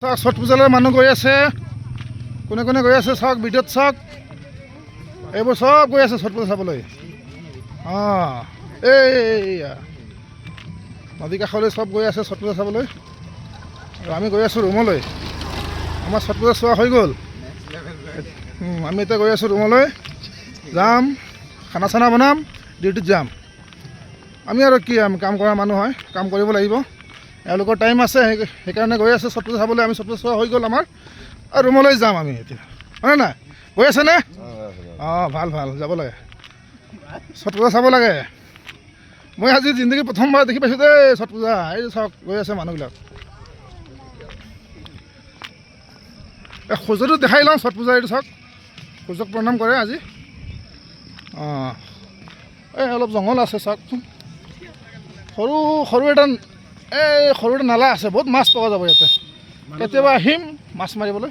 ছট পূজালৈ মানুহ গৈ আছে, কোনে কোনে গৈ আছে চাওক, ভিডিঅ'ত চাওক। এইবোৰ চব গৈ আছে ছট পূজা চাবলৈ। অঁ, এইয়া নদী কাষলৈ চব গৈ আছে ছট পূজা চাবলৈ। আৰু আমি গৈ আছোঁ ৰুমলৈ। আমাৰ ছট পূজা চোৱা হৈ গ'ল। আমি এতিয়া গৈ আছোঁ ৰুমলৈ, যাম খানা চানা বনাম, ডিউটিত যাম। আমি আৰু কি কাম কৰা মানুহ হয়, কাম কৰিব লাগিব। এওঁলোকৰ টাইম আছে, সেইকাৰণে গৈ আছে ছট পূজা চাবলৈ। আমি ছট পূজা চোৱা হৈ গ'ল আমাৰ, আৰু ৰুমলৈ যাম আমি এতিয়া, হয়নে নাই? গৈ আছেনে? অঁ, ভাল ভাল, যাব লাগে, ছট পূজা চাব লাগে। মই আজি জিন্দগী প্ৰথমবাৰ দেখি পাইছোঁ দেই ছট পূজা। এই চাওক গৈ আছে মানুহবিলাক। এই সূৰ্যটো দেখাই লওঁ ছট পূজা, এইটো চাওক, সূৰ্যক প্ৰণাম কৰে আজি। অঁ, এই অলপ জংঘল আছে চাওকচোন। সৰু সৰু এটা নালা আছে, বহুত মাছ পোৱা যাব ইয়াতে। কেতিয়াবা আহিম মাছ মাৰিবলৈ।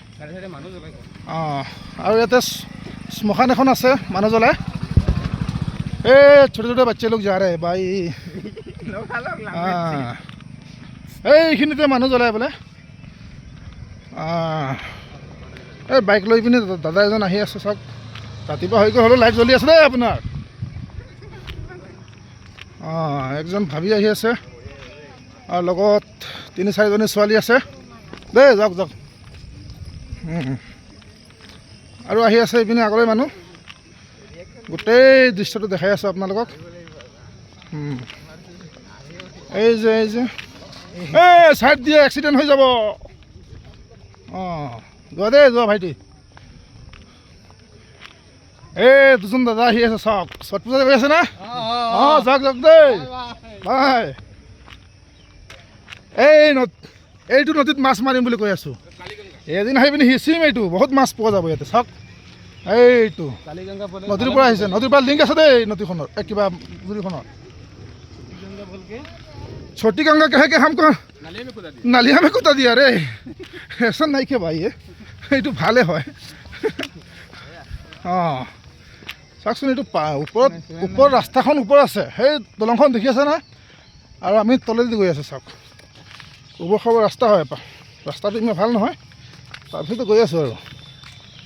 অঁ, আৰু ইয়াতে শ্মশান এখন আছে, মানুহ জ্বলাই। ছোটো ছোটো বাচ্চা লোক যা ৰে ভাই। এইখিনিতে মানুহ জ্বলাই বোলে। এই বাইক লৈ পিনে দাদা এজন আহি আছে চাওক। ৰাতিপুৱা হৈ গ'ল, হ'লেও লাইট জ্বলি আছে দেই আপোনাৰ। অঁ, একজন ভাবি আহি আছে, আৰু লগত ৩-৪জনী ছোৱালী আছে দেই। যাওক যাওক। আৰু আহি আছে এইপিনে আগলৈ মানুহ। গোটেই দৃশ্যটো দেখাই আছোঁ আপোনালোকক। এই যে ছাইড দিয়ে, এক্সিডেণ্ট হৈ যাব। অঁ, যোৱা দেই, যোৱা ভাইটি। দুজন দাদা আহি আছে চাওক, ছট পূজা গৈ আছে না? অঁ, যাওক যাওক দেই, বাই। এইটো নদীত মাছ মাৰিম বুলি কৈ আছোঁ। এদিন আহি পিনি সিঁচিম, এইটো বহুত মাছ পোৱা যাব ইয়াতে চাওক। এইটো নদীৰ পৰা আহিছে, নদীৰ পৰা লিংক আছে দেই নদীখনৰ, কিবা নদীখনৰ। छोटी गंगा कहे कि हमको नालिया में कुदा दिया रे, ऐसा नहीं के भाई, এইটো ভালে হয়। অঁ, চাওকচোন, এইটো ওপৰত ৰাস্তাখন ওপৰত আছে, সেই দলংখন দেখি আছে না? আৰু আমি তলেদি গৈ আছোঁ চাওক। ওবৰ খাবৰ ৰাস্তা হয়, ৰাস্তাটো ইমান ভাল নহয়, তাৰপিছতে গৈ আছোঁ আৰু।